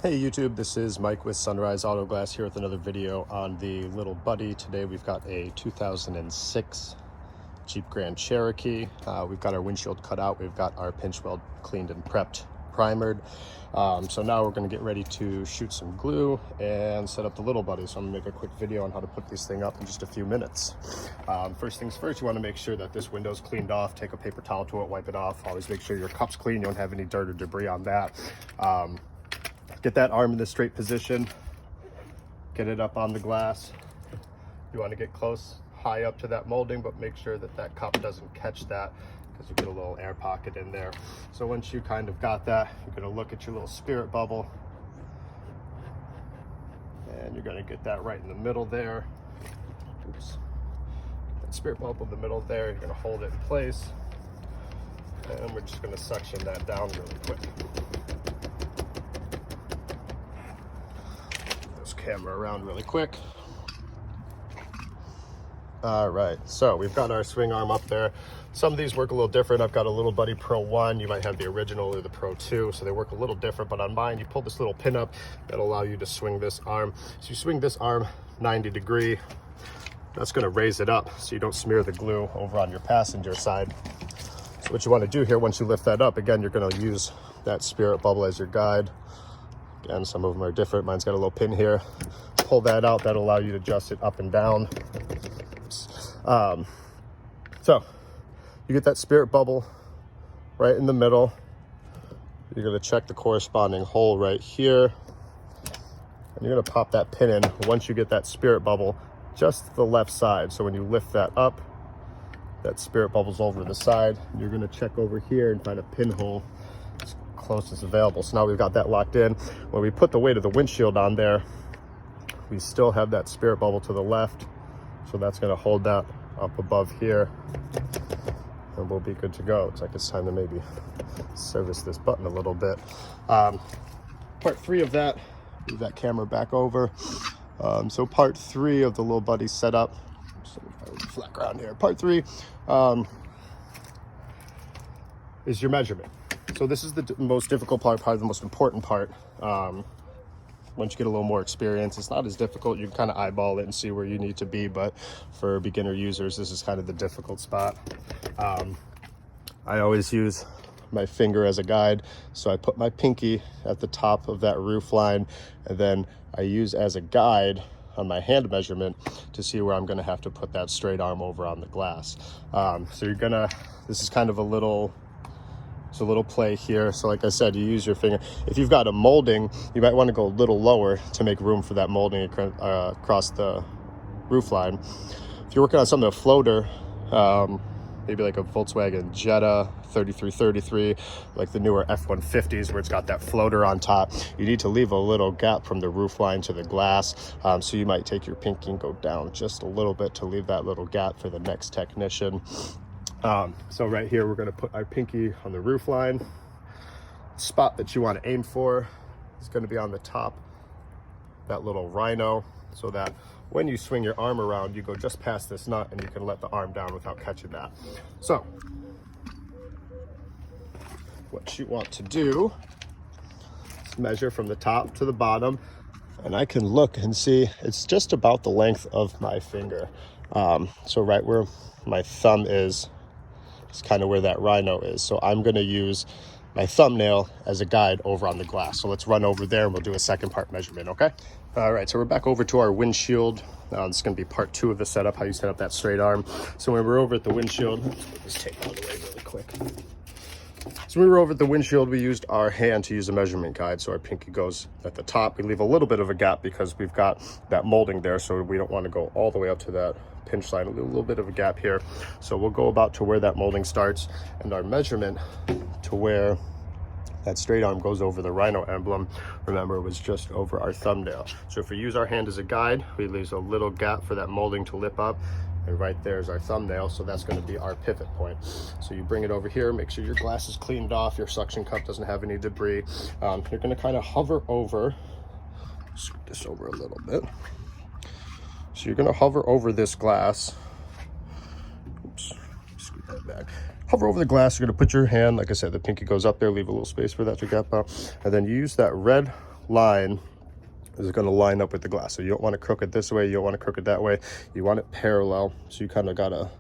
Hey YouTube, this is Mike with Sunrise Auto Glass here with another video on the Lil Buddy. Today we've got a 2006 Jeep Grand Cherokee. We've got our windshield cut out, we've got our pinch weld cleaned and prepped, primered. So now we're going to get ready to shoot some glue and set up the Lil Buddy. So I'm going to make a quick video on how to put this thing up in just a few minutes. First things first, you want to make sure that this window's cleaned off. Take a paper towel to it, wipe it off. Always make sure your cup's clean, you don't have any dirt or debris on that. Get that arm in the straight position, get it up on the glass. You want to get close, high up to that molding, but make sure that that cup doesn't catch that because you get a little air pocket in there. So once you kind of got that, you're going to look at your little spirit bubble and you're going to get that right in the middle there. Oops. That spirit bubble in the middle there, you're going to hold it in place and we're just going to suction that down really quick. Camera around really quick. All right, so we've got our swing arm up there. Some of these work a little different. I've got a Lil Buddy Pro 1. You might have the original or the Pro 2, so they work a little different, but on mine you pull this little pin up that'll allow you to swing this arm. So you swing this arm 90 degree. That's going to raise it up so you don't smear the glue over on your passenger side. So what you want to do here, once you lift that up, again, you're going to use that spirit bubble as your guide. Again, some of them are different. Mine's got a little pin here. Pull that out. That'll allow you to adjust it up and down. So you get that spirit bubble right in the middle. You're going to check the corresponding hole right here. And you're going to pop that pin in once you get that spirit bubble just to the left side. So when you lift that up, that spirit bubble's over the side. You're going to check over here and find a pinhole closest available. So now we've got that locked in. When we put the weight of the windshield on there, we still have that spirit bubble to the left, so that's going to hold that up above here and we'll be good to go. It's like it's time to maybe service this button a little bit. Part 3 of that, move that camera back over. So part 3 of the Lil Buddy setup, flat ground here. Part 3 is your measurement. So this is the most difficult part, probably the most important part. Once you get a little more experience, it's not as difficult. You can kind of eyeball it and see where you need to be, but for beginner users, this is kind of the difficult spot. I always use my finger as a guide. So I put my pinky at the top of that roof line, and then I use as a guide on my hand measurement to see where I'm gonna have to put that straight arm over on the glass. So you're gonna, this is kind of a little play here. So like I said, you use your finger. If you've got a molding, you might want to go a little lower to make room for that molding across the roof line. If you're working on something, a floater, maybe like a Volkswagen Jetta 3333, like the newer F-150s where it's got that floater on top, you need to leave a little gap from the roof line to the glass. So you might take your pinky and go down just a little bit to leave that little gap for the next technician. So right here, we're going to put our pinky on the roof line. The spot that you want to aim for is going to be on the top, that little rhino, so that when you swing your arm around, you go just past this nut and you can let the arm down without catching that. So what you want to do is measure from the top to the bottom, and I can look and see it's just about the length of my finger. So right where my thumb is kind of where that rhino is. So I'm going to use my thumbnail as a guide over on the glass. So let's run over there and we'll do a second part measurement, okay? All right, so we're back over to our windshield. This is going to be part 2 of the setup, how you set up that straight arm. So when we're over at the windshield, let's put this tape out of the way really quick. So when we were over at the windshield, we used our hand to use a measurement guide. So our pinky goes at the top. We leave a little bit of a gap because we've got that molding there. So we don't want to go all the way up to that pinch line, a little bit of a gap here. So we'll go about to where that molding starts, and our measurement to where that straight arm goes over the rhino emblem, remember, was just over our thumbnail. So if we use our hand as a guide, we leave a little gap for that molding to lip up, and right there is our thumbnail. So that's going to be our pivot point. So you bring it over here, make sure your glass is cleaned off, your suction cup doesn't have any debris. You're going to kind of hover over, scoot this over a little bit. So you're going to hover over this glass. Oops, scoot that back. Hover over the glass. You're going to put your hand, like I said, the pinky goes up there, leave a little space for that to gap out. And then you use that red line is going to line up with the glass. So you don't want to crook it this way, you don't want to crook it that way, you want it parallel. So you kind of got to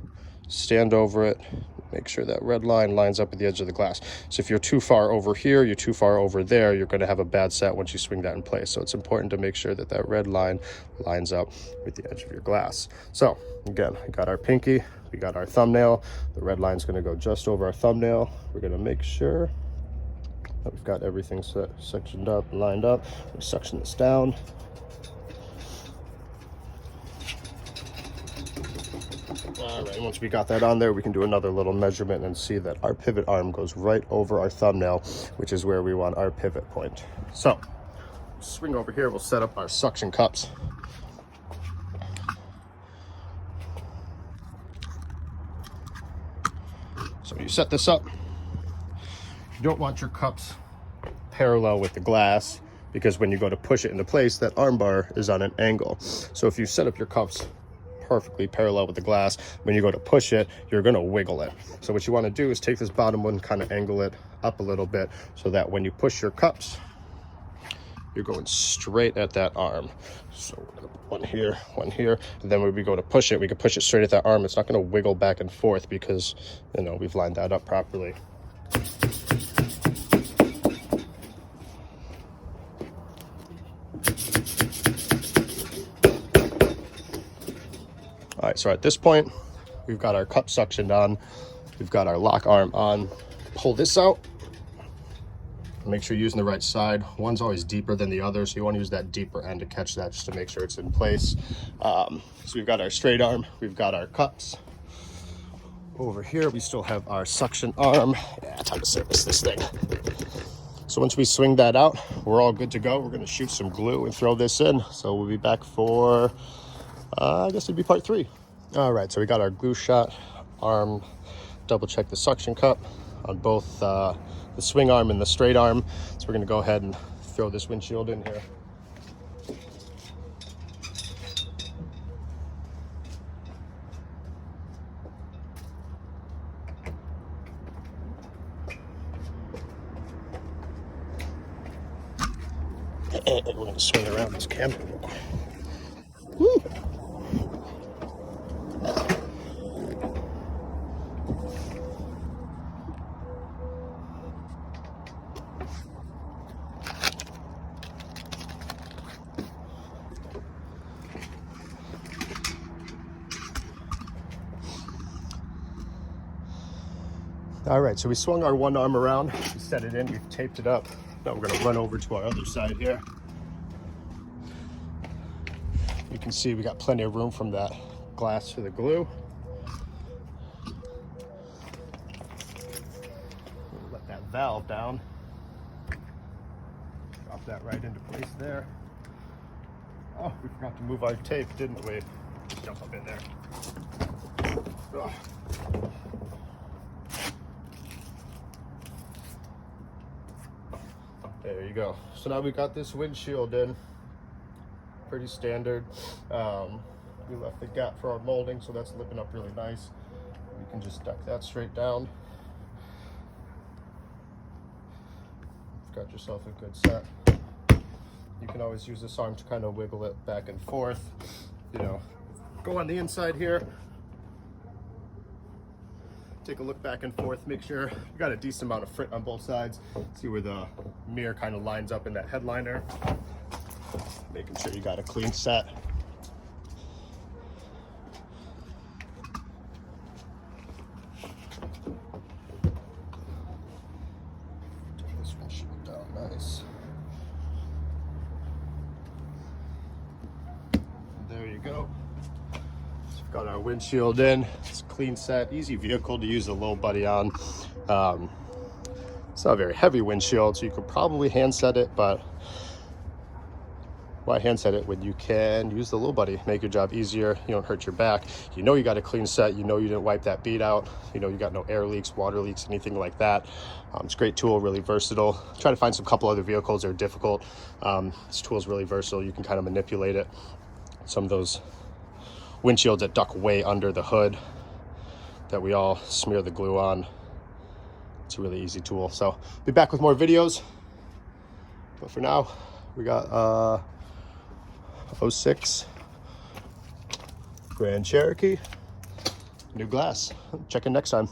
stand over it, make sure that red line lines up with the edge of the glass. So if you're too far over here, you're too far over there, you're going to have a bad set once you swing that in place. So it's important to make sure that that red line lines up with the edge of your glass. So again, we got our pinky, we got our thumbnail, the red line's going to go just over our thumbnail. We're going to make sure that we've got everything sectioned up and lined up. We suction this down. All right, once we got that on there, we can do another little measurement and see that our pivot arm goes right over our thumbnail, which is where we want our pivot point. So, swing over here, we'll set up our suction cups. So you set this up. You don't want your cups parallel with the glass, because when you go to push it into place, that arm bar is on an angle. So if you set up your cups perfectly parallel with the glass, when you go to push it, you're going to wiggle it. So what you want to do is take this bottom one, kind of angle it up a little bit, so that when you push your cups, you're going straight at that arm. So we're going to put one here, and then when we go to push it, we can push it straight at that arm. It's not going to wiggle back and forth because, you know, we've lined that up properly. All right, so at this point, we've got our cup suctioned on, we've got our lock arm on. Pull this out. Make sure you're using the right side. One's always deeper than the other, so you want to use that deeper end to catch that, just to make sure it's in place. So we've got our straight arm, we've got our cups. Over here, we still have our suction arm. Yeah, time to service this thing. So once we swing that out, we're all good to go. We're going to shoot some glue and throw this in. So we'll be back for, I guess it'd be part 3. All right, so we got our glue shot arm. Double check the suction cup on both the swing arm and the straight arm. So we're going to go ahead and throw this windshield in here. And we're going to swing around this camera real quick. Woo! All right, so we swung our one arm around, we set it in, we've taped it up. Now we're going to run over to our other side here. You can see we got plenty of room from that glass to the glue. We'll let that valve down. Drop that right into place there. Oh, we forgot to move our tape, didn't we? Jump up in there. Ugh. There you go. So now we got this windshield in. Pretty standard. We left the gap for our molding, so that's looking up really nice. You can just duck that straight down. You've got yourself a good set. You can always use this arm to kind of wiggle it back and forth. You know, go on the inside here. Take a look back and forth, make sure you got a decent amount of frit on both sides. See where the mirror kind of lines up in that headliner. Making sure you got a clean set. Take this windshield down nice. There you go. So we've got our windshield in. It's a clean set, easy vehicle to use the Lil Buddy on. It's not a very heavy windshield, so you could probably hand set it, but why hand set it when you can use the Lil Buddy? Make your job easier, you don't hurt your back. You know you got a clean set, you know you didn't wipe that bead out, you know you got no air leaks, water leaks, anything like that. It's a great tool, really versatile. Try to find some couple other vehicles that are difficult. This tool is really versatile, you can kind of manipulate it. Some of those windshields that duck way under the hood that we all smear the glue on. It's a really easy tool. So be back with more videos. But for now, We got '06 Grand Cherokee, new glass. Check in next time.